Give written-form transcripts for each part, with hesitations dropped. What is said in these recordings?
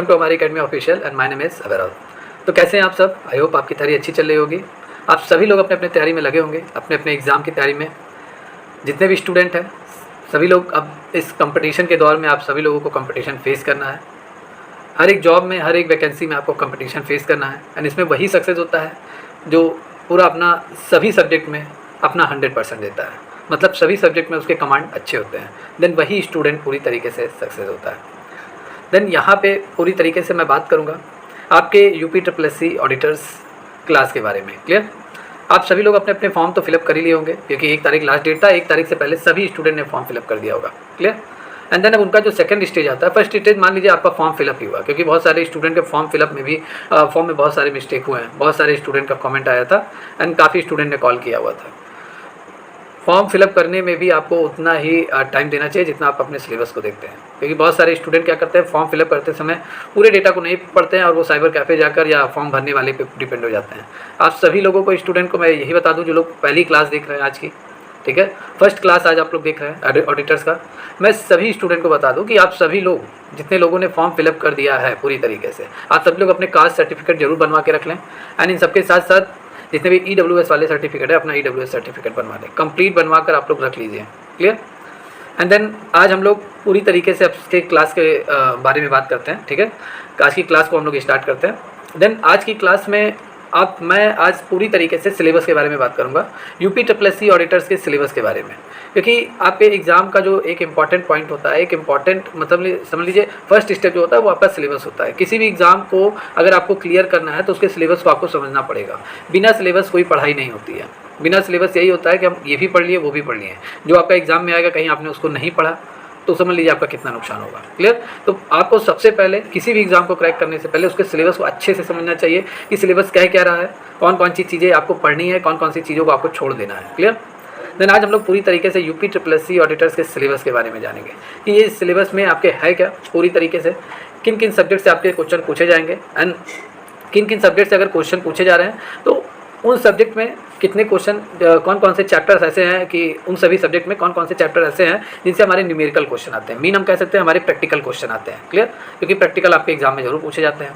Welcome to हमारी academy official and my name is Aberaj. तो कैसे हैं आप सब? आई होप आपकी तैयारी अच्छी चल रही होगी। आप सभी लोग अपने अपने तैयारी में लगे होंगे, अपने अपने एग्ज़ाम की तैयारी में। जितने भी स्टूडेंट हैं सभी लोग अब इस कंपटीशन के दौर में आप सभी लोगों को कंपटीशन फेस करना है। हर एक जॉब में, हर एक वैकेंसी में आपको कंपटीशन फेस करना है एंड इसमें वही सक्सेस होता है जो पूरा अपना सभी सब्जेक्ट में अपना 100% देता है। मतलब सभी सब्जेक्ट में उसके कमांड अच्छे होते हैं, देन वही स्टूडेंट पूरी तरीके से सक्सेस होता है। देन यहाँ पे पूरी तरीके से मैं बात करूँगा आपके UPSSC ऑडिटर्स क्लास के बारे में। क्लियर? आप सभी लोग अपने अपने फॉर्म तो फिलअप कर ही लिए होंगे क्योंकि 1 तारीख लास्ट डेट था। 1 तारीख से पहले सभी स्टूडेंट ने फॉर्म फिलअप कर दिया होगा। क्लियर? एंड देन अब उनका जो सेकंड स्टेज आता है, फर्स्ट स्टेज मान लीजिए आपका फॉर्म फिलअप ही हुआ क्योंकि बहुत सारे स्टूडेंट के फॉर्म फिलअप में भी फॉर्म में बहुत सारे मिस्टेक हुए हैं। बहुत सारे स्टूडेंट का कमेंट आया था एंड काफ़ी स्टूडेंट ने कॉल किया हुआ था। फॉर्म फिलअप करने में भी आपको उतना ही टाइम देना चाहिए जितना आप अपने सिलेबस को देखते हैं, क्योंकि बहुत सारे स्टूडेंट क्या करते हैं, फॉर्म फिलअप करते समय पूरे डेटा को नहीं पढ़ते हैं और वो साइबर कैफ़े जाकर या फॉर्म भरने वाले पे डिपेंड हो जाते हैं। आप सभी लोगों को, स्टूडेंट को मैं यही बता दूं जो लोग पहली क्लास देख रहे हैं आज की, ठीक है, फर्स्ट क्लास आज आप लोग देख रहे हैं ऑडिटर्स का, मैं सभी स्टूडेंट को बता दूं कि आप सभी लोग जितने लोगों ने फॉर्म फिलअप कर दिया है पूरी तरीके से, आप सभी लोग अपने कास्ट सर्टिफिकेट जरूर बनवा के रख लें एंड इन सबके साथ साथ जितने भी EWS वाले सर्टिफिकेट है अपना EWS सर्टिफिकेट बनवा लें, कंप्लीट बनवा कर आप लोग रख लीजिए। क्लियर? एंड देन आज हम लोग पूरी तरीके से आपके क्लास के बारे में बात करते हैं। ठीक है, आज की क्लास को हम लोग स्टार्ट करते हैं। देन आज की क्लास में मैं आज पूरी तरीके से सिलेबस के बारे में बात करूंगा, UPSSC ऑडिटर्स के सिलेबस के बारे में, क्योंकि आपके एग्ज़ाम का जो एक इम्पॉर्टेंट पॉइंट होता है, एक इम्पॉर्टेंट मतलब समझ लीजिए फर्स्ट स्टेप जो होता है वो आपका सिलेबस होता है। किसी भी एग्ज़ाम को अगर आपको क्लियर करना है तो उसके सिलेबस को आपको समझना पड़ेगा। बिना सिलेबस कोई पढ़ाई नहीं होती है। बिना सिलेबस यही होता है कि हम ये भी पढ़ लिए वो भी पढ़ लिए, जो आपका एग्ज़ाम में आएगा कहीं आपने उसको नहीं पढ़ा तो समझ लीजिए आपका कितना नुकसान होगा। क्लियर? तो आपको सबसे पहले किसी भी एग्ज़ाम को क्रैक करने से पहले उसके सिलेबस को अच्छे से समझना चाहिए कि सिलेबस कह क्या रहा है, कौन कौन सी चीज़ें आपको पढ़नी है, कौन कौन सी चीज़ों को आपको छोड़ देना है। क्लियर? देन आज हम लोग पूरी तरीके से UPSSC ऑडिटर्स के सिलेबस के बारे में जानेंगे कि ये सिलेबस में आपके है क्या, पूरी तरीके से किन किन सब्जेक्ट से आपके क्वेश्चन पूछे जाएंगे एंड किन किन सब्जेक्ट से अगर क्वेश्चन पूछे जा रहे हैं तो उन सब्जेक्ट में कितने क्वेश्चन, कौन कौन से चैप्टर्स ऐसे हैं कि उन सभी सब्जेक्ट में कौन कौन से चैप्टर ऐसे हैं जिनसे हमारे न्यूमेरिकल क्वेश्चन आते हैं, मीन हम कह सकते हैं हमारे प्रैक्टिकल क्वेश्चन आते हैं। क्लियर? क्योंकि प्रैक्टिकल आपके एग्जाम में जरूर पूछे जाते हैं।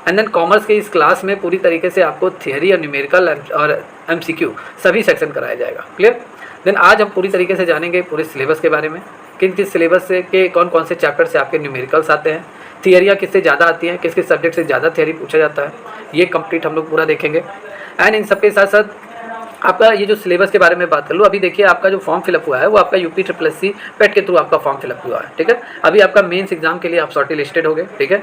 एंड देन कॉमर्स के इस क्लास में पूरी तरीके से आपको थियरी और न्यूमेरिकल और MCQ सभी सेक्शन कराया जाएगा। क्लियर? देन आज हम पूरी तरीके से जानेंगे पूरे सिलेबस के बारे में, किन किस सिलेबस से के कौन कौन से चैप्टर से आपके न्यूमेरिकल्स आते हैं, थियरियाँ किससे ज़्यादा आती हैं, किस किस सब्जेक्ट से ज़्यादा थियरी पूछा जाता है, ये कंप्लीट हम लोग पूरा देखेंगे। एंड इन सबके साथ साथ आपका ये जो सिलेबस के बारे में बात कर लूँ, अभी देखिए आपका जो फॉर्म फिलअप हुआ है वो आपका UPSSC पेट के थ्रू आपका फॉर्म फिलअप हुआ है। ठीक है, अभी आपका मेंस एग्जाम के लिए आप शॉर्ट लिस्टेड हो गए। ठीक है,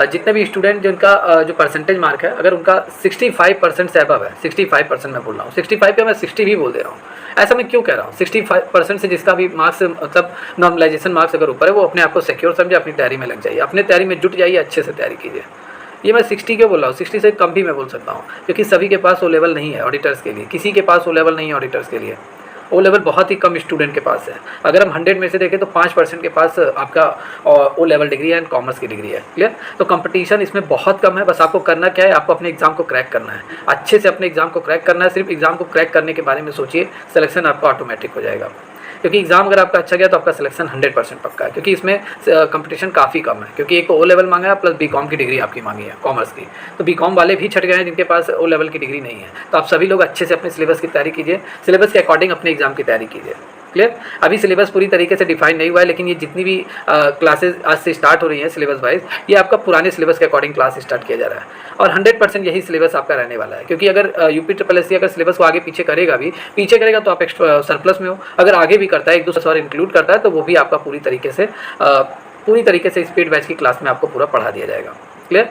जितने भी स्टूडेंट जिनका जो परसेंटेज मार्क है अगर उनका 65% से अबव है, 65% मैं बोल रहा हूँ, 65 पे मैं 60 भी बोल दे रहा हूँ। ऐसा मैं क्यों कह रहा हूँ? 65% से जिसका भी मार्क्स मतलब नॉर्मलाइजेशन मार्क्स अगर ऊपर है वो अपने आप को सिक्योर समझे, अपनी तैयारी में लग जाइए, अपने तैयारी में जुट जाइए, अच्छे से तैयारी कीजिए। ये मैं 60 क्यों बोल रहा हूँ, 60 से कम भी मैं बोल सकता हूँ क्योंकि सभी के पास वो लेवल नहीं है ऑडिटर्स के लिए, किसी के पास वो लेवल नहीं है ऑडिटर्स के लिए, वो लेवल बहुत ही कम स्टूडेंट के पास है। अगर हम 100 में से देखें तो 5% के पास आपका वो लेवल डिग्री है एंड कॉमर्स की डिग्री है। क्लियर? तो कंपटीशन इसमें बहुत कम है, बस आपको करना क्या है, आपको अपने एग्जाम को क्रैक करना है, अच्छे से अपने एग्जाम को क्रैक करना है। सिर्फ एग्जाम को क्रैक करने के बारे में सोचिए, सिलेक्शन आपका ऑटोमेटिक हो जाएगा, क्योंकि एग्जाम अगर आपका अच्छा गया तो आपका सिलेक्शन 100% पक्का है, क्योंकि इसमें कंपटीशन काफ़ी कम है, क्योंकि एक तो O लेवल मांगा है प्लस BCom की डिग्री आपकी मांगी है कॉमर्स की, तो BCom वाले भी छट गए हैं जिनके पास O लेवल की डिग्री नहीं है। तो आप सभी लोग अच्छे से अपने सिलेबस की तैयारी कीजिए, सिलेबस के अकॉर्डिंग अपने एग्जाम की तैयारी कीजिए। क्लियर? अभी सिलेबस पूरी तरीके से डिफाइन नहीं हुआ है, लेकिन ये जितनी भी क्लासेज आज से स्टार्ट हो रही हैं सिलेबस वाइज, ये आपका पुराने सिलेबस के अकॉर्डिंग क्लास स्टार्ट किया जा रहा है और 100% यही सिलेबस आपका रहने वाला है। क्योंकि अगर UPSSC अगर सिलेबस को आगे पीछे करेगा तो आप एक्स्ट्रा सरप्लस में हो, अगर आगे भी करता है, 1-2 सवाल इंक्लूड करता है तो वो भी आपका पूरी तरीके से स्पीड बैच की क्लास में आपको पूरा पढ़ा दिया जाएगा। क्लियर?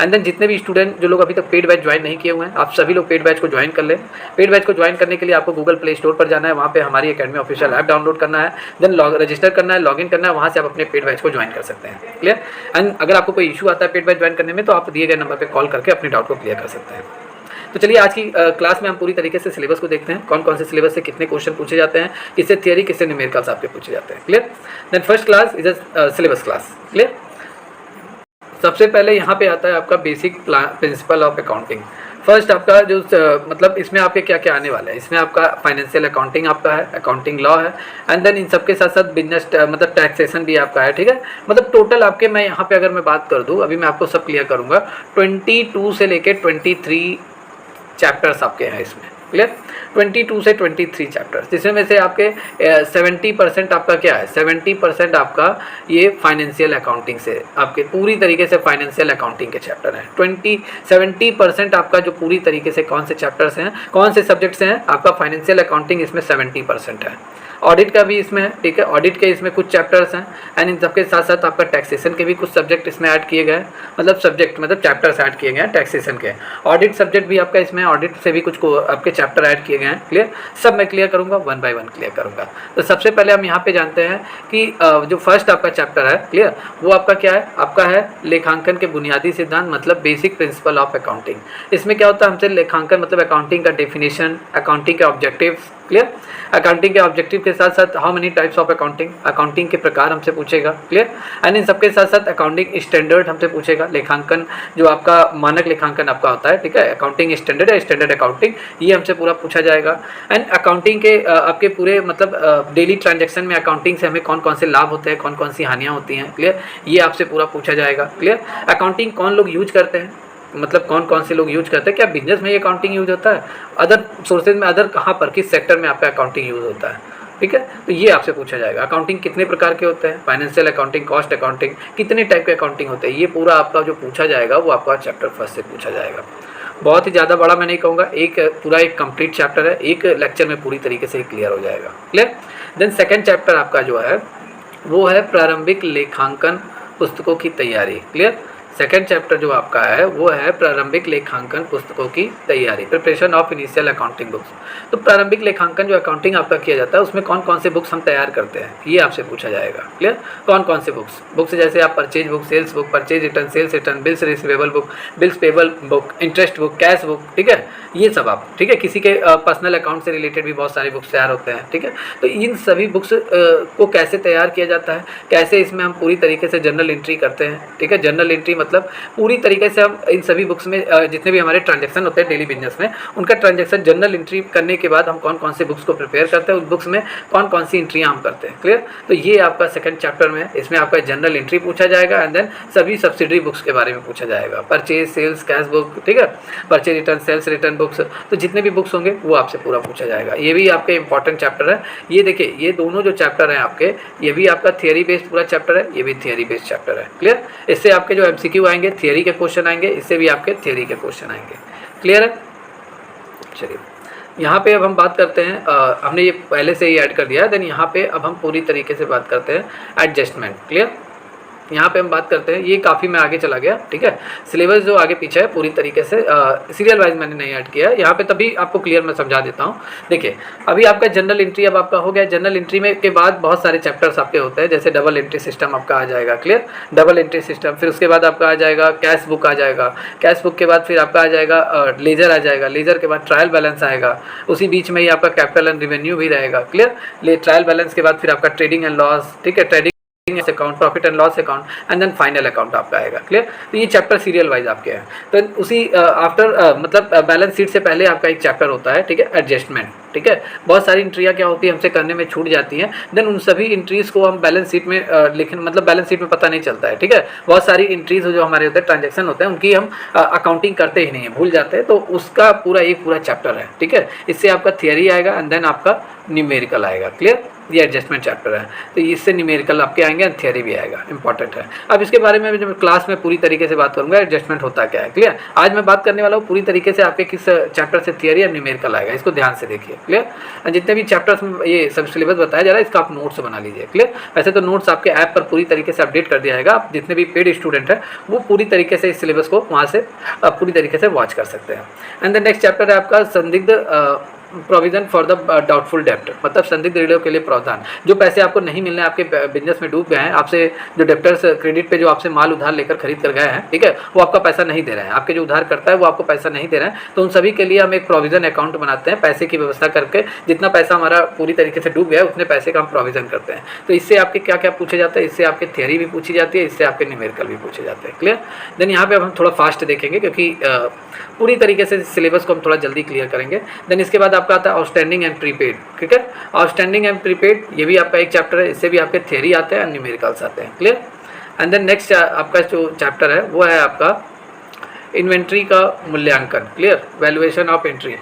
एंड देन जितने भी स्टूडेंट जो लोग अभी तक पेड बैच ज्वाइन नहीं किए हुए हैं, आप सभी लोग पेड बैच को ज्वाइन कर लें। पेड बैच को ज्वाइन करने के लिए आपको गूगल प्ले स्टोर पर जाना है, वहाँ पे हमारी अकेडमी ऑफिशियल ऐप डाउनलोड करना है, देन रजिस्टर करना है, लॉगिन करना है, वहाँ से आप अपने पेड बैच को ज्वाइन कर सकते हैं। क्लियर? एंड अगर आपको कोई इशू आता है पेड बैच ज्वाइन करने में तो आप दिए गए नंबर पर कॉल करके अपने डाउट को क्लियर कर सकते हैं। तो चलिए आज की क्लास में हम पूरी तरीके से सिलेबस को देखते हैं, कौन कौन से सिलेबस से कितने क्वेश्चन पूछे जाते हैं, किससे थियरी किससे न्यूमेरिकल्स आपके पूछे जाते हैं। Clear? Then first class is a syllabus class. Clear? सबसे पहले यहाँ पे आता है आपका basic principle of accounting. First आपका जो मतलब इसमें आपके क्या क्या आने वाला है, इसमें आपका फाइनेंशियल अकाउंटिंग आपका है, अकाउंटिंग लॉ है, एंड देन इन सबके साथ साथ बिजनेस मतलब टैक्सेशन भी आपका है, ठीक है। मतलब टोटल आपके, मैं यहाँ पे अगर मैं बात कर दूँ, अभी मैं आपको सब क्लियर करूँगा, 22 से लेके 23 चैप्टर्स आपके हैं इसमें, क्लियर। 22 से 23 चैप्टर्स, जिसमें से आपके 70% आपका क्या है, 70% आपका ये फाइनेंशियल अकाउंटिंग से, आपके पूरी तरीके से फाइनेंशियल अकाउंटिंग के चैप्टर हैं। 70% आपका जो पूरी तरीके से कौन से चैप्टर्स हैं, कौन से सब्जेक्ट्स हैं, आपका फाइनेंशियल अकाउंटिंग इसमें 70% है। ऑडिट का भी इसमें है, ठीक है, ऑडिट के इसमें कुछ चैप्टर्स हैं, एंड इन सबके साथ साथ आपका टैक्सेशन के भी कुछ सब्जेक्ट इसमें ऐड किए गए, मतलब सब्जेक्ट मतलब चैप्टर्स ऐड किए गए हैं टैक्सेशन के। ऑडिट सब्जेक्ट भी आपका इसमें, ऑडिट से भी कुछ को आपके चैप्टर ऐड किए गए हैं, क्लियर। सब मैं क्लियर करूँगा, 1 बाय 1 क्लियर करूँगा। तो सबसे पहले हम यहाँ पे जानते हैं कि जो फर्स्ट आपका चैप्टर है, क्लियर, वो आपका क्या है, आपका है लेखांकन के बुनियादी सिद्धांत, मतलब बेसिक प्रिंसिपल ऑफ अकाउंटिंग। इसमें क्या होता है, हमसे लेखांकन मतलब अकाउंटिंग का डेफिनेशन, अकाउंटिंग के ऑब्जेक्टिव्स, क्लियर, अकाउंटिंग के ऑब्जेक्टिव के साथ साथ how many types of accounting, accounting के प्रकार हमसे पूछेगा, क्लियर, एंड इन सबके साथ साथ अकाउंटिंग स्टैंडर्ड हमसे पूछेगा, लेखांकन जो आपका मानक लेखांकन आपका होता है, ठीक है, अकाउंटिंग स्टैंडर्ड है, स्टैंडर्ड अकाउंटिंग, ये हमसे पूरा पूछा जाएगा। एंड अकाउंटिंग के आपके पूरे मतलब डेली ट्रांजेक्शन में अकाउंटिंग से हमें कौन कौन से लाभ होते हैं, कौन कौन सी हानियाँ होती हैं, क्लियर, ये आपसे पूरा पूछा जाएगा, क्लियर। अकाउंटिंग कौन लोग यूज करते हैं, मतलब कौन कौन से लोग यूज करते हैं, क्या बिजनेस में ये अकाउंटिंग यूज होता है, अदर सोर्सेज में, अदर कहाँ पर, किस सेक्टर में आपका अकाउंटिंग यूज होता है, ठीक है। तो ये आपसे पूछा जाएगा। अकाउंटिंग कितने प्रकार के होते हैं, फाइनेंशियल अकाउंटिंग, कॉस्ट अकाउंटिंग, कितने टाइप के अकाउंटिंग होते हैं, ये पूरा आपका जो पूछा जाएगा वो आपका चैप्टर फर्स्ट से पूछा जाएगा। बहुत ही ज़्यादा बड़ा मैं नहीं कहूँगा, एक पूरा एक कंप्लीट चैप्टर है, एक लेक्चर में पूरी तरीके से क्लियर हो जाएगा, क्लियर। देन सेकेंड चैप्टर आपका जो है वो है प्रारंभिक लेखांकन पुस्तकों की तैयारी, क्लियर। सेकेंड चैप्टर जो आपका है वो है प्रारंभिक लेखांकन पुस्तकों की तैयारी, preparation of initial accounting books. तो प्रारंभिक लेखांकन जो अकाउंटिंग आपका किया जाता है उसमें कौन कौन से बुक्स हम तैयार करते हैं, ये आपसे पूछा जाएगा, क्लियर। कौन कौन से बुक्स जैसे आप purchase book, sales book, purchase return, sales return, bills receivable book, bills payable book, interest book, cash book, ठीक है, ये सब आप, ठीक है। किसी के पर्सनल अकाउंट से रिलेटेड भी बहुत सारे बुक्स तैयार होते हैं, ठीक है। तो इन सभी बुक्स को कैसे तैयार किया जाता है, कैसे इसमें हम पूरी तरीके से जर्नल एंट्री करते हैं, ठीक है। जर्नल एंट्री मतलब पूरी तरीके से हम इन सभी बुक्स में जितने भी हमारे ट्रांजैक्शन होते हैं डेली बिजनेस में, उनका ट्रांजैक्शन जर्नल एंट्री करने के बाद हम कौन कौन से बुक्स को प्रिपेयर करते हैं, उस बुक्स में कौन कौन सी एंट्रियाँ हम करते हैं, क्लियर। तो ये आपका सेकंड चैप्टर में, इसमें आपका जनरल एंट्री पूछा जाएगा, एंड देन सभी सब्सिडरी बुक्स के बारे में पूछा जाएगा, परचेज, सेल्स, कैश बुक, ठीक है, purchase return, sales return books, तो जितने भी बुक्स होंगे वो आपसे पूरा पूछा जाएगा। ये भी आपके इंपॉर्टेंट चैप्टर है। ये देखिए, ये दोनों जो चैप्टर हैं आपके, ये भी आपका थियरी बेस्ड पूरा चैप्टर है, ये भी थियरी बेस्ड चैप्टर है, क्लियर। इससे आपके जो MCQ आएंगे, थियरी के क्वेश्चन आएंगे, इससे भी आपके थियरी के क्वेश्चन आएंगे, क्लियर है। चलिए यहाँ पे अब हम बात करते हैं, हमने ये पहले से ही ऐड कर दिया है। देन यहाँ पे अब हम पूरी तरीके से बात करते हैं एडजस्टमेंट, क्लियर। यहाँ पे हम बात करते हैं, ये काफ़ी मैं आगे चला गया, ठीक है। सिलेबस जो आगे पीछे है पूरी तरीके से सीरियल वाइज मैंने नहीं ऐड किया है यहाँ पे, तभी आपको क्लियर मैं समझा देता हूँ। देखिए अभी आपका जनरल एंट्री अब आपका हो गया। जनरल एंट्री में के बाद बहुत सारे चैप्टर्स आपके होते हैं, जैसे डबल एंट्री सिस्टम आपका आ जाएगा, क्लियर, डबल एंट्री सिस्टम। फिर उसके बाद आपका आ जाएगा कैश बुक आ जाएगा, कैश बुक के बाद फिर आपका आ जाएगा लेजर आ जाएगा, लेजर के बाद ट्रायल बैलेंस आएगा, उसी बीच में ही आपका कैपिटल एंड रेवेन्यू भी रहेगा, क्लियर। ट्रायल बैलेंस के बाद फिर आपका ट्रेडिंग एंड लॉस, ठीक है, trading account, profit and loss account, and then final account आपका आएगा, क्लियर। तो ये चैप्टर सीरियल वाइज आपके हैं। तो उसी आफ्टर मतलब बैलेंस शीट से पहले आपका एक चैप्टर होता है, ठीक है, एडजस्टमेंट, ठीक है। बहुत सारी एंट्रियाँ क्या होती है हमसे करने में छूट जाती हैं, देन उन सभी एंट्रीज़ को हम बैलेंस शीट में लिखने, मतलब बैलेंस शीट में पता नहीं चलता है, ठीक है। बहुत सारी एंट्रीज जो हमारे होते हैं, ट्रांजेक्शन होते हैं, उनकी हम अकाउंटिंग करते ही नहीं है, भूल जाते हैं। तो उसका पूरा एक पूरा चैप्टर है, ठीक है। इससे आपका थियरी आएगा एंड देन आपका न्यूमेरिकल आएगा, क्लियर। ये एडजस्टमेंट चैप्टर है, तो इससे न्यूमेरिकल आपके आएंगे एंड थियरी भी आएगा, इंपॉर्टेंट है। अब इसके बारे में जब क्लास में पूरी तरीके से बात करूंगा एडजस्टमेंट होता क्या है, क्लियर। आज मैं बात करने वाला हूँ पूरी तरीके से आपके किस चैप्टर से थियरी और न्यूमेरिकल आएगा, इसको ध्यान से देखिए, क्लियर। जितने भी चैप्टर्स में ये सब सिलेबस बताया जा रहा है, इसका आप नोट्स बना लीजिए, क्लियर। वैसे तो नोट्स आपके ऐप पर पूरी तरीके से अपडेट कर दिया जाएगा, आप जितने भी पेड स्टूडेंट हैं वो पूरी तरीके से इस सिलेबस को वहाँ से पूरी तरीके से वॉच कर सकते हैं। एंड द नेक्स्ट चैप्टर है आपका संदिग्ध प्रोविज़न फॉर द डाउटफुल डेप्ट, मतलब संदिग्ध ऋणों के लिए प्रावधान। जो पैसे आपको नहीं मिलने, आपके बिजनेस में डूब गए हैं, आपसे जो डेप्टर्स क्रेडिट पे जो आपसे माल उधार लेकर खरीद कर गए हैं, ठीक है, वो आपका पैसा नहीं दे रहे हैं, आपके जो उधार करता है वो आपको पैसा नहीं दे रहे हैं, तो उन सभी के लिए हम एक प्रोविज़न अकाउंट बनाते हैं, पैसे की व्यवस्था करके जितना पैसा हमारा पूरी तरीके से डूब गया है उतने पैसे का हम प्रोविज़न करते हैं। तो इससे आपके क्या क्या पूछे जाता है, इससे आपके थ्योरी भी पूछी जाती है, इससे आपके न्यूमेरिकल भी पूछे जाते हैं। क्लियर। देन यहाँ पे अब हम थोड़ा फास्ट देखेंगे क्योंकि पूरी तरीके से सिलेबस को हम थोड़ा जल्दी क्लियर करेंगे। देन इसके बाद आपका आता है आउटस्टैंडिंग एंड प्रीपेड। ठीक है, आउटस्टैंडिंग एंड प्रीपेड ये भी आपका एक चैप्टर है, इससे भी आपके थ्योरी आते हैं और न्यूमेरिकल्स आते हैं। क्लियर। एंड देन नेक्स्ट आपका जो चैप्टर है वो है आपका इन्वेंट्री का मूल्यांकन। Clear, valuation of entry.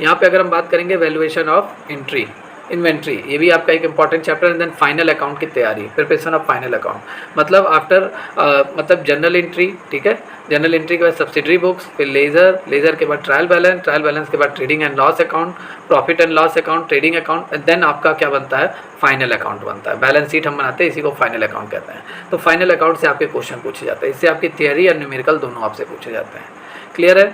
यहाँ पे अगर हम बात करेंगे वैल्यूएशन ऑफ एंट्री, इन्वेंट्री, ये भी आपका एक इंपॉर्टेंट चैप्टर है। देन फाइनल अकाउंट की तैयारी, प्रिपरेशन ऑफ फाइनल अकाउंट, मतलब आफ्टर मतलब जनरल एंट्री, ठीक है, जनरल एंट्री के बाद सब्सिडरी बुक्स, फिर लेजर, लेजर के बाद ट्रायल बैलेंस, ट्रायल बैलेंस के बाद trading and loss account, profit and loss account, trading account, then आपका क्या बनता है, फाइनल अकाउंट बनता है। बैलेंस शीट हम बनाते हैं, इसी को फाइनल अकाउंट कहते हैं। तो फाइनल अकाउंट से आपके क्वेश्चन पूछे जाते हैं, इससे आपकी थियरी और न्यूमेरिकल दोनों आपसे पूछे जाते हैं। क्लियर है।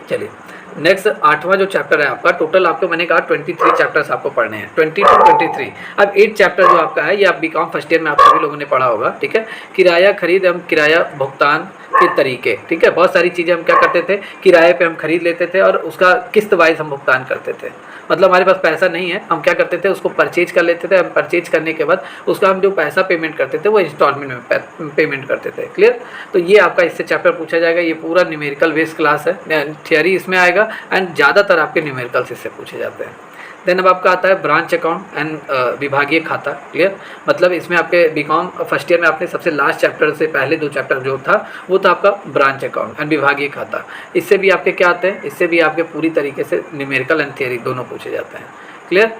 चलिए नेक्स्ट 8वां जो चैप्टर है आपका, टोटल आपको मैंने कहा 23 चैप्टर्स आपको पढ़ने हैं, 20 to 23। अब 8 चैप्टर जो आपका है ये आप बीकॉम फर्स्ट ईयर में आप सभी लोगों ने पढ़ा होगा। ठीक है, किराया खरीद एवं किराया भुगतान के तरीके। ठीक है, बहुत सारी चीज़ें हम क्या करते थे, किराए पे हम खरीद लेते थे और उसका किस्त वाइज हम भुगतान करते थे। मतलब हमारे पास पैसा नहीं है, हम क्या करते थे, उसको परचेज कर लेते थे। हम परचेज करने के बाद उसका हम जो पैसा पेमेंट करते थे वो इंस्टॉलमेंट में पेमेंट करते थे। क्लियर। तो ये आपका इससे चैप्टर पूछा जाएगा, ये पूरा न्यूमेरिकल बेस्ड क्लास है, थियरी इसमें आएगा एंड ज़्यादातर आपके न्यूमेरिकल्स इससे पूछे जाते हैं। देन अब आपका आता है ब्रांच अकाउंट एंड विभागीय खाता। क्लियर, मतलब इसमें आपके बीकॉम फर्स्ट ईयर में आपने सबसे लास्ट चैप्टर से पहले 2 चैप्टर जो था वो था आपका ब्रांच अकाउंट एंड विभागीय खाता। इससे भी आपके क्या आते हैं, इससे भी आपके पूरी तरीके से न्यूमेरिकल एंड थियरी दोनों पूछे जाते हैं। क्लियर।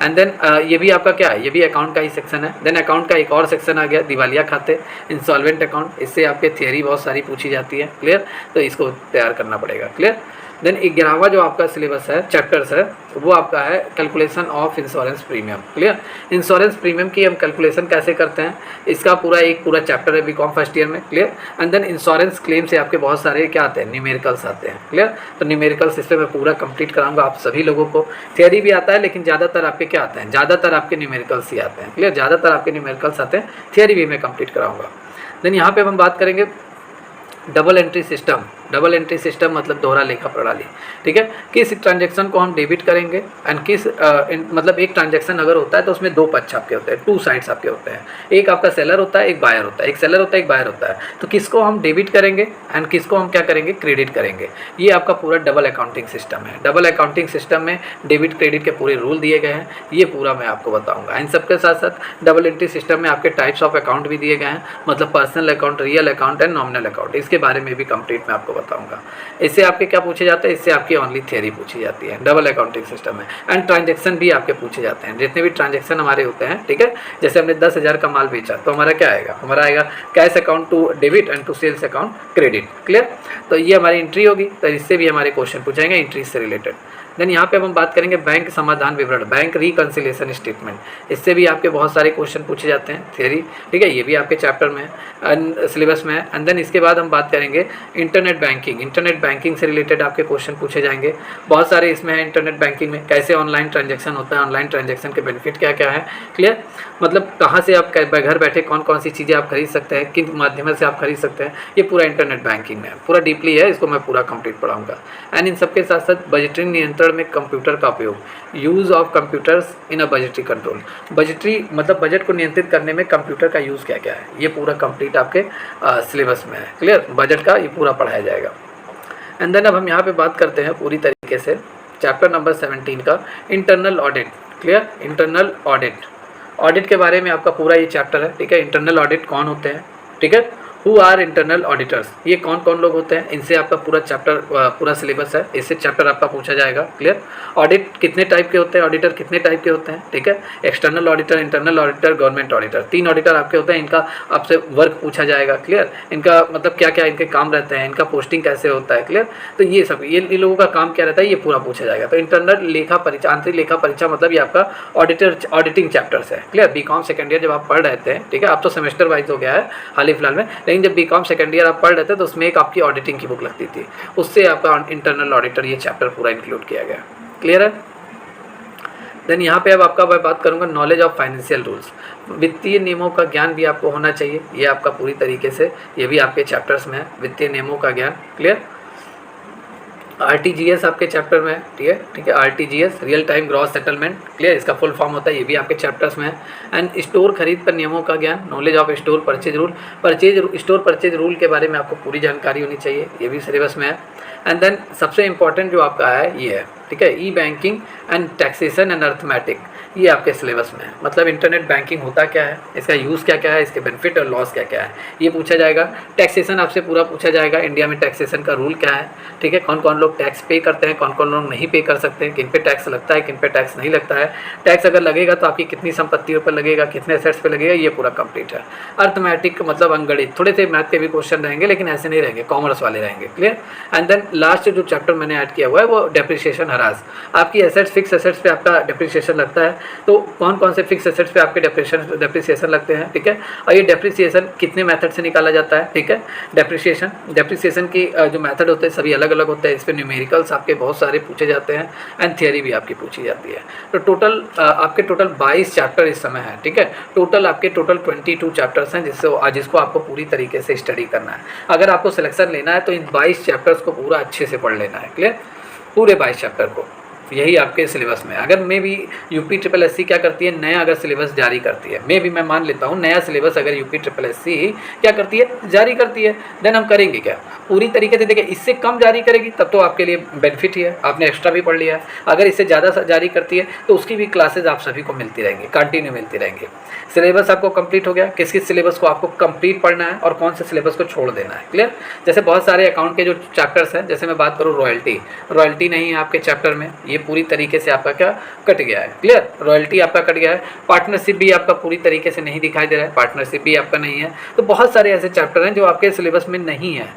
एंड देन ये भी आपका क्या है, ये भी अकाउंट का ही सेक्शन है। देन अकाउंट का एक और सेक्शन आ गया दिवालिया खाते, इंसॉल्वेंट अकाउंट, इससे आपके थियरी बहुत सारी पूछी जाती है। क्लियर, तो इसको तैयार करना पड़ेगा। क्लियर। देन 11वां जो आपका सिलेबस है, चैप्टर्स है, वो आपका है calculation of insurance premium. Clear, insurance premium की हम कैलकुलेशन कैसे करते हैं, इसका पूरा चैप्टर है बीकॉम फर्स्ट ईयर में। Clear. And then insurance claim से आपके बहुत सारे क्या आते हैं, न्यूमेरिकल्स आते हैं। क्लियर, तो न्यूमेरिकल्स इससे मैं पूरा कंप्लीट कराऊंगा आप सभी लोगों को। थियरी भी आता है लेकिन ज़्यादातर आपके क्या आते हैं, ज़्यादातर आपके न्यूमेरिकल्स ही आते हैं। क्लियर, ज़्यादातर आपके न्यूमेरिकल्स आते हैं, थियरी भी मैं कंप्लीट कराऊंगा। देन यहाँ पे हम बात करेंगे double entry system. Double entry system मतलब दोहरा लेखा प्रणाली। ठीक है, किस ट्रांजैक्शन को हम डेबिट करेंगे एंड किस मतलब एक ट्रांजैक्शन अगर होता है तो उसमें 2 पक्ष आपके होते हैं, 2 साइड्स आपके होते हैं। एक आपका सेलर होता है, एक बायर होता है, एक सेलर होता है, एक बायर होता है। तो किसको हम डेबिट करेंगे एंड किसको हम क्या करेंगे, क्रेडिट करेंगे। ये आपका पूरा डबल अकाउंटिंग सिस्टम है। डबल अकाउंटिंग सिस्टम में डेबिट क्रेडिट के पूरे रूल दिए गए हैं, ये पूरा मैं आपको बताऊँगा। इन सबके साथ साथ डबल एंट्री सिस्टम में आपके टाइप्स ऑफ अकाउंट भी दिए गए हैं, मतलब personal account, real account and nominal account, इसके बारे में भी कंप्लीट मैं आपको बताऊँगा। इससे आपके क्या पूछे जाते हैं, इससे आपकी ओनली थियरी पूछी जाती है डबल अकाउंटिंग सिस्टम में। एंड ट्रांजैक्शन भी आपके पूछे जाते हैं, जितने भी ट्रांजैक्शन हमारे होते हैं। ठीक है, जैसे हमने 10,000 का माल बेचा तो हमारा क्या आएगा, हमारा आएगा cash account to debit and to sales account credit. Clear, तो ये हमारी एंट्री होगी, तो इससे भी हमारे क्वेश्चन पूछेंगे एंट्री से रिलेटेड। देन यहाँ पे हम बात करेंगे बैंक समाधान विवरण, बैंक रिकंसिलिएशन स्टेटमेंट, इससे भी आपके बहुत सारे क्वेश्चन पूछे जाते हैं थियरी। ठीक है, ये भी आपके चैप्टर में है, सिलेबस में है। एंड देन इसके बाद हम बात करेंगे इंटरनेट बैंकिंग। इंटरनेट बैंकिंग से रिलेटेड आपके क्वेश्चन पूछे जाएंगे, बहुत सारे इसमें है। इंटरनेट बैंकिंग में कैसे ऑनलाइन ट्रांजेक्शन होता है, ऑनलाइन ट्रांजेक्शन के बेनिफिट क्या क्या है। क्लियर, मतलब कहाँ से आप घर बैठे कौन कौन सी चीज़ें आप खरीद सकते हैं, किन माध्यम से आप खरीद सकते हैं, ये पूरा इंटरनेट बैंकिंग में पूरा डीपली है, इसको मैं पूरा कंप्लीट पढ़ाऊँगा। एंड इन सबके साथ साथ बजटरी नियंत्रण में कंप्यूटर का उपयोग, use of computers in a budgetary control. Budgetary मतलब बजट को नियंत्रित करने में कंप्यूटर का यूज़ क्या क्या है, ये पूरा कंप्लीट आपके सिलेबस में है। क्लियर, बजट का ये पूरा पढ़ाया जाएगा। एंड देन अब हम यहाँ पे बात करते हैं पूरी तरीके से चैप्टर नंबर 17 का internal audit. Clear, internal audit, audit के बारे में आपका पूरा ये चैप्टर है। ठीक है, इंटरनल ऑडिट कौन होते हैं, ठीक है, हु आर इंटरनल ऑडिटर्स, ये कौन कौन लोग होते हैं, इनसे आपका पूरा चैप्टर पूरा सिलेबस है, इससे चैप्टर आपका पूछा जाएगा। क्लियर, ऑडिट कितने टाइप के होते हैं, ऑडिटर कितने टाइप के होते हैं। ठीक है, external auditor, internal auditor, government auditor, 3 auditor आपके होते हैं। इनका आपसे वर्क पूछा जाएगा। क्लियर, इनका मतलब क्या क्या इनके काम रहते हैं, इनका पोस्टिंग कैसे होता है। क्लियर, तो ये सब ये लोगों का काम क्या रहता है, ये पूरा पूछा जाएगा। तो इंटरनल लेखा परीक्षा, आंतरिक लेखा परीक्षा मतलब ये आपका ऑडिटिंग चैप्टर्स है। क्लियर, बीकॉम सेकेंड ईयर जब आप पढ़ रहे थे, ठीक है, आप तो सेमेस्टर वाइज हो गया है हाल ही फिलहाल में, लेकिन जब बीकॉम सेकेंड ईयर आप पढ़ रहे थे तो उसमें एक आपकी ऑडिटिंग की बुक लगती थी, उससे आपका इंटरनल ऑडिटर ये चैप्टर पूरा इंक्लूड किया गया। क्लियर है। देन यहाँ पे अब आपका मैं बात करूँगा नॉलेज ऑफ फाइनेंशियल रूल्स, वित्तीय नियमों का ज्ञान भी आपको होना चाहिए। ये आपका पूरी तरीके से ये भी आपके चैप्टर्स में है, वित्तीय नियमों का ज्ञान। क्लियर। आरटीजीएस आपके चैप्टर में है, ठीक है। RTGS real time gross settlement, clear, इसका फुल फॉर्म होता है, ये भी आपके चैप्टर्स में है। एंड स्टोर खरीद पर नियमों का ज्ञान, knowledge of store purchase rule, store purchase rule के बारे में आपको पूरी जानकारी होनी चाहिए, ये भी सिलेबस में है। एंड देन सबसे इंपॉर्टेंट जो आपका है ये है, ठीक है, E banking and taxation and arithmetic, ये आपके सिलेबस में है। मतलब इंटरनेट बैंकिंग होता क्या है, इसका यूज़ क्या क्या है, इसके बेनिफिट और लॉस क्या क्या है, ये पूछा जाएगा। टैक्सेशन आपसे पूरा पूछा जाएगा, इंडिया में टैक्सेशन का रूल क्या है, ठीक है, कौन कौन लोग टैक्स पे करते हैं, कौन कौन लोग नहीं पे कर सकते हैं, किन पे टैक्स लगता है, किन पे टैक्स नहीं लगता है, टैक्स अगर लगेगा तो आपकी कितनी संपत्तियों पर लगेगा, कितने एसेट्स पे लगेगा, ये पूरा कंप्लीट है। अर्थमेटिक मतलब अंगणित, थोड़े से मैथ के भी क्वेश्चन रहेंगे लेकिन ऐसे नहीं रहेंगे, कॉमर्स वाले रहेंगे। क्लियर। एंड देन लास्ट जो चैप्टर मैंने ऐड किया हुआ है वो डेप्रिसिएशन हरास, आपकी एसेट्स फिक्स एसेट्स पे आपका डेप्रिसिएशन लगता है, तो कौन कौन से फिक्स एसेट्स पे आपके डेप्रिसिएशन लगते हैं, ठीक है, और ये डेप्रिसिएशन कितने मेथड से निकाला जाता है, ठीक है। डेप्रिसिएशन की जो मेथड होते हैं सभी अलग अलग होते हैं, इस पर न्यूमेरिकल्स आपके बहुत सारे पूछे जाते हैं एंड थियरी भी आपकी पूछी जाती है। तो टोटल आपके टोटल 22 चैप्टर इस समय है, ठीक है। टोटल 22 चैप्टर्स हैं जिसको आपको पूरी तरीके से स्टडी करना है। अगर आपको सिलेक्शन लेना है तो इन 22 चैप्टर्स को पूरा अच्छे से पढ़ लेना है। क्लियर, पूरे 22 चैप्टर को, यही आपके सिलेबस में। अगर मे भी यूपी ट्रिपल एससी क्या करती है, नया अगर सिलेबस जारी करती है, मे भी मैं मान लेता हूँ नया सिलेबस अगर यूपी ट्रिपल एससी क्या करती है, जारी करती है, देन हम करेंगे क्या, पूरी तरीके से देखिए, इससे कम जारी करेगी तब तो आपके लिए बेनिफिट ही है, आपने एक्स्ट्रा भी पढ़ लिया है। अगर इससे ज़्यादा जारी करती है तो उसकी भी क्लासेज आप सभी को मिलती रहेंगी, कंटिन्यू मिलती रहेंगी। सिलेबस आपको कंप्लीट हो गया, किस किस सिलेबस को आपको कंप्लीट पढ़ना है और कौन से सिलेबस को छोड़ देना है। क्लियर। जैसे बहुत सारे अकाउंट के जो चैप्टर्स हैं, जैसे मैं बात करूँ रॉयल्टी नहीं है आपके चैप्टर में, ये पूरी तरीके से आपका क्या कट गया है। क्लियर, रॉयल्टी आपका कट गया है। पार्टनरशिप भी आपका पूरी तरीके से नहीं दिखाई दे रहा है, पार्टनरशिप भी आपका नहीं है। तो बहुत सारे ऐसे चैप्टर हैं जो आपके सिलेबस में नहीं है।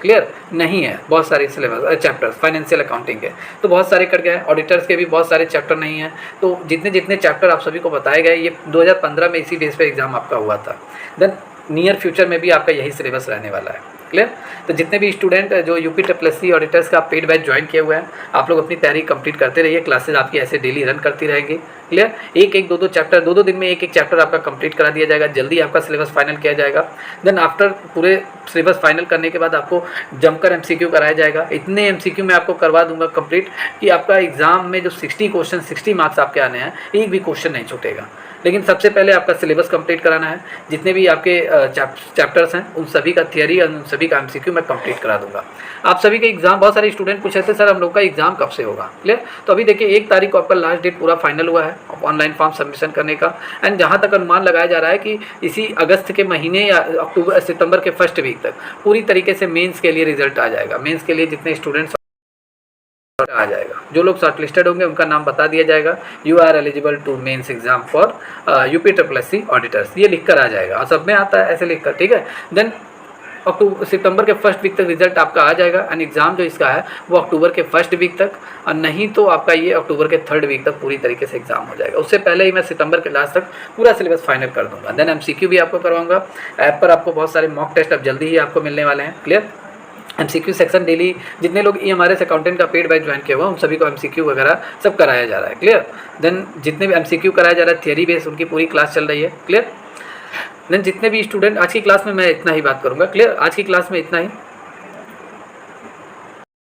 क्लियर, नहीं है, बहुत सारे सिलेबस चैप्टर्स फाइनेंशियल अकाउंटिंग के तो बहुत सारे कट गए हैं, ऑडिटर्स के भी बहुत सारे चैप्टर नहीं हैं। तो जितने जितने चैप्टर आप सभी को बताए गए, ये 2015 में इसी बेस पे एग्जाम आपका हुआ था। देन नियर फ्यूचर में भी आपका यही सिलेबस रहने वाला है। क्लियर। तो जितने भी स्टूडेंट जो यूपी ट्रिपल एससी ऑडिटर्स का पेड बैच ज्वाइन किए हुए हैं, आप लोग अपनी तैयारी कंप्लीट करते रहिए, क्लासेज आपकी ऐसे डेली रन करती रहेंगी। क्लियर, एक दो चैप्टर, दो दिन में एक चैप्टर आपका कंप्लीट करा दिया जाएगा, जल्दी आपका सिलेबस फाइनल किया जाएगा। देन आफ्टर पूरे सिलेबस फाइनल करने के बाद आपको जमकर एमसीक्यू कराया जाएगा। इतने एमसीक्यू मैं आपको करवा दूंगा कंप्लीट कि आपका एग्जाम में जो 60 क्वेश्चन 60 मार्क्स आपके आने हैं, एक भी क्वेश्चन नहीं छूटेगा। लेकिन सबसे पहले आपका सिलेबस कंप्लीट कराना है। जितने भी आपके चैप्टर्स हैं उन सभी का थियरी और उन सभी का एमसीक्यू मैं कंप्लीट करा दूंगा। आप सभी के एग्जाम, बहुत सारे स्टूडेंट पूछ रहे थे सर हम लोग का एग्जाम कब से होगा। क्लियर, तो अभी देखिए 1 तारीख को आपका लास्ट डेट पूरा फाइनल हुआ है ऑनलाइन फॉर्म सबमिशन करने का। एंड जहाँ तक अनुमान लगाया जा रहा है कि इसी अगस्त के महीने या सितंबर के फर्स्ट वीक तक पूरी तरीके से मेंस के लिए रिजल्ट आ जाएगा। मेंस के लिए जितने स्टूडेंट्स आ जाएगा, जो लोग शॉर्टलिस्टेड होंगे उनका नाम बता दिया जाएगा, you are eligible to mains exam for UP triple SC auditors, ये लिखकर आ जाएगा और सब में आता है ऐसे लिखकर। ठीक है, देन सितंबर के फर्स्ट वीक तक रिजल्ट आपका आ जाएगा एंड एग्जाम जो इसका है वो अक्टूबर के फर्स्ट वीक तक, और नहीं तो आपका ये अक्टूबर के थर्ड वीक तक पूरी तरीके से एग्जाम हो जाएगा। उससे पहले ही मैं सितंबर के लास्ट तक पूरा सिलेबस फाइनल कर दूंगा। देन एमसीक्यू भी आपको करवाऊंगा, ऐप पर आपको बहुत सारे मॉक टेस्ट अब जल्दी ही आपको मिलने वाले हैं। क्लियर, एमसीक्यू सेक्शन डेली जितने लोग ई हमारे अकाउंटेंट का पेड बैच ज्वाइन किया हुआ उन सभी को एमसीक्यू वगैरह सब कराया जा रहा है। क्लियर, देन जितने भी एमसीक्यू कराया जा रहा है थियरी बेस उनकी पूरी क्लास चल रही है। क्लियर, देन जितने भी स्टूडेंट, आज की क्लास में मैं इतना ही बात करूंगा। क्लियर, आज की क्लास में इतना ही।